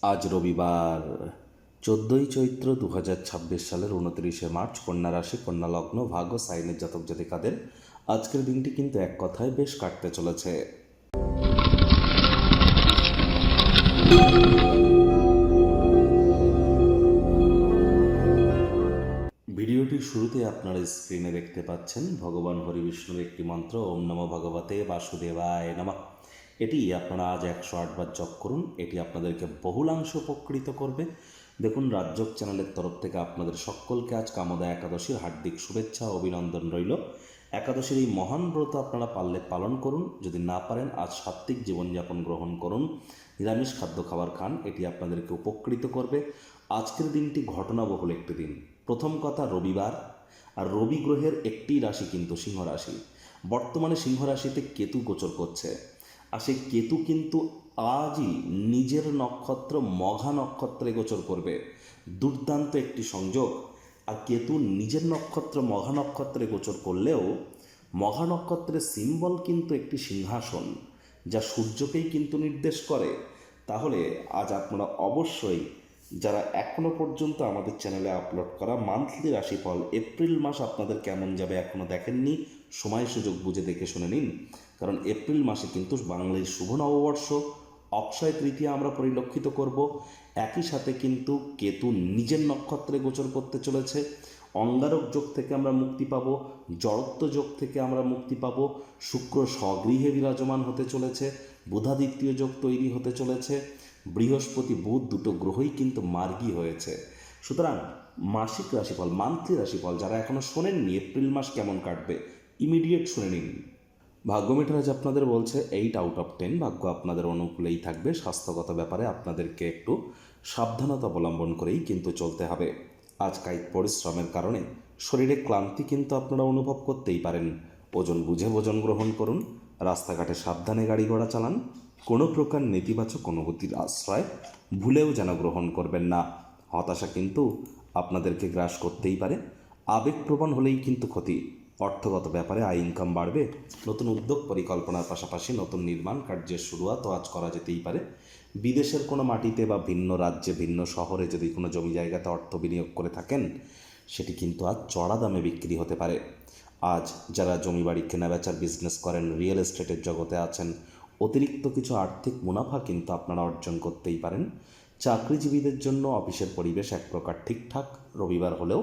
আজ রবিবার 14ই চৈত্র 2026 সালের 29শে মার্চ। কন্যা রাশি, কন্যা লগ্ন, ভাগ্য সাইনের জাতক জাতিকাদের আজকের দিনটি কিন্তু এক কথায় বেশ কাটতে চলেছে। ভিডিওটির শুরুতে আপনারা স্ক্রিনে দেখতে পাচ্ছেন ভগবান হরি বিষ্ণুর একটি মন্ত্র, ওম নমো ভগবতে বাসুদেবায় নমঃ। এটি আপনারা আজ 108 বার জপ করুন। এটি আপনাদেরকে বহুলাংশ উপকৃত করবে। দেখুন, রাজযোগ চ্যানেলের তরফ থেকে আপনাদের সকলকে আজ কামদা একাদশীর হার্দিক শুভেচ্ছা ও অভিনন্দন রইল। একাদশীর এই মহান ব্রত আপনারা পারলে পালন করুন, যদি না পারেন আজ সাত্ত্বিক জীবনযাপন গ্রহণ করুন, নিরামিষ খাদ্য খাবার খান, এটি আপনাদেরকে উপকৃত করবে। আজকের দিনটি ঘটনাবহুল একটি দিন। প্রথম কথা, রবিবার, আর রবি গ্রহের একটি রাশি কিন্তু সিংহ রাশি। বর্তমানে সিংহ রাশিতে কেতু গোচর করছে, আর সেই কেতু কিন্তু আজই নিজের নক্ষত্র মঘা নক্ষত্রে গোচর করবে। দুর্দান্ত একটি সংযোগ। আর কেতু নিজের নক্ষত্র মঘা নক্ষত্রে গোচর করলেও মঘা নক্ষত্রের সিম্বল কিন্তু একটি সিংহাসন, যা সূর্যকেই কিন্তু নির্দেশ করে। তাহলে আজ আপনারা অবশ্যই, যারা এখনও পর্যন্ত আমাদের চ্যানেলে আপলোড করা মান্থলি রাশিফল এপ্রিল মাস আপনাদের কেমন যাবে এখনও দেখেননি, সময় সুযোগ বুঝে দেখে শুনে নিন। কারণ এপ্রিল মাসে কিন্তু বাঙালির শুভ নববর্ষ, অক্ষয় তৃতীয়া আমরা পরিলক্ষিত করব। একই সাথে কিন্তু কেতু নিজের নক্ষত্রে গোচর করতে চলেছে। অঙ্গারক যোগ থেকে আমরা মুক্তি পাব, জড়ত্ব যোগ থেকে আমরা মুক্তি পাব। শুক্র স্বগৃহে বিরাজমান হতে চলেছে, বুধাদিত্য যোগ তৈরি হতে চলেছে। বৃহস্পতি বুধ দুটো গ্রহই কিন্তু মার্গী হয়েছে। সুতরাং মাসিক রাশিফল, মান্থলি রাশিফল যারা এখনও শোনেননি এপ্রিল মাস কেমন কাটবে, ইমিডিয়েট শুনে নিন। ভাগ্যমিটার আজ আপনাদের বলছে 8 আউট অফ 10, ভাগ্য আপনাদের অনুকূলেই থাকবে। স্বাস্থ্যগত ব্যাপারে আপনাদেরকে একটু সাবধানতা অবলম্বন করেই কিন্তু চলতে হবে। আজ কায়িক পরিশ্রমের কারণে শরীরে ক্লান্তি কিন্তু আপনারা অনুভব করতেই পারেন। ওজন বুঝে ভোজন গ্রহণ করুন। রাস্তাঘাটে সাবধানে গাড়ি ঘোড়া চালান। কোনো প্রকার নেতিবাচক অনুভূতির আশ্রয় ভুলেও যেন গ্রহণ করবেন না। হতাশা কিন্তু আপনাদেরকে গ্রাস করতেই পারে। আবেগপ্রবণ হলেই কিন্তু ক্ষতি। অর্থগত ব্যাপারে আয় ইনকাম বাড়বে। নতুন উদ্যোগ পরিকল্পনার পাশাপাশি নতুন নির্মাণ কার্যের শুরুয়াতও আজ করা যেতেই পারে। বিদেশের কোনো মাটিতে বা ভিন্ন রাজ্যে, ভিন্ন শহরে যদি কোনো জমি জায়গাতে অর্থ বিনিয়োগ করে থাকেন, সেটি কিন্তু আজ চড়া দামে বিক্রি হতে পারে। আজ যারা জমি বাড়ি কেনাবেচার বিজনেস করেন, রিয়েল এস্টেটের জগতে আছেন, অতিরিক্ত কিছু আর্থিক মুনাফা কিন্তু আপনারা অর্জন করতেই পারেন। চাকরিজীবীদের জন্য অফিসের পরিবেশ এক প্রকার ঠিকঠাক। রবিবার হলেও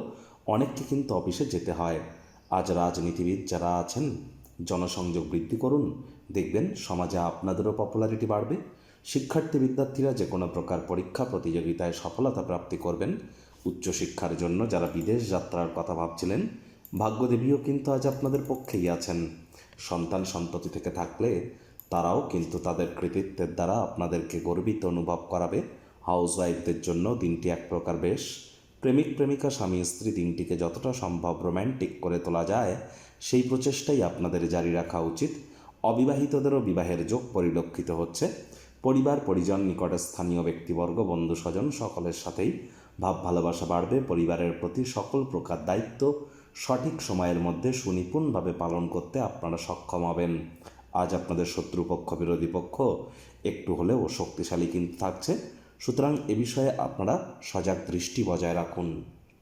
অনেককে কিন্তু অফিসে যেতে হয়। আজ রাজনীতিবিদ যারা আছেন, জনসংযোগ বৃদ্ধি করুন, দেখবেন সমাজে আপনাদেরও পপুলারিটি বাড়বে। শিক্ষার্থী বিদ্যার্থীরা যে কোনো প্রকার পরীক্ষা প্রতিযোগিতায় সফলতা প্রাপ্তি করবেন। উচ্চশিক্ষার জন্য যারা বিদেশ যাত্রার কথা ভাবছিলেন, ভাগ্যদেবীও কিন্তু আজ আপনাদের পক্ষেই আছেন। সন্তান সন্ততি থেকে থাকলে তারাও কিন্তু তাদের কৃতিত্বের দ্বারা আপনাদেরকে গর্বিত অনুভব করাবে। হাউসওয়াইফদের জন্য দিনটি এক প্রকার বেশ। প্রেমিক প্রেমিকা স্বামী স্ত্রী দিনটিকে যতটা সম্ভব রোম্যান্টিক করে তোলা যায়, সেই প্রচেষ্টাই আপনাদের জারি রাখা উচিত। অবিবাহিতদেরও বিবাহের যোগ পরিলক্ষিত হচ্ছে। পরিবার পরিজন, নিকটে স্থানীয় ব্যক্তিবর্গ, বন্ধু স্বজন সকলের সাথেই ভাব ভালোবাসা বাড়বে। পরিবারের প্রতি সকল প্রকার দায়িত্ব সঠিক সময়ের মধ্যে সুনিপুণভাবে পালন করতে আপনারা সক্ষম হবেন। আজ আপনাদের শত্রুপক্ষ, বিরোধী পক্ষ একটু হলেও শক্তিশালী কিন্তু থাকছে। সুতরাং এ বিষয়ে আপনারা সজাগ দৃষ্টি বজায় রাখুন।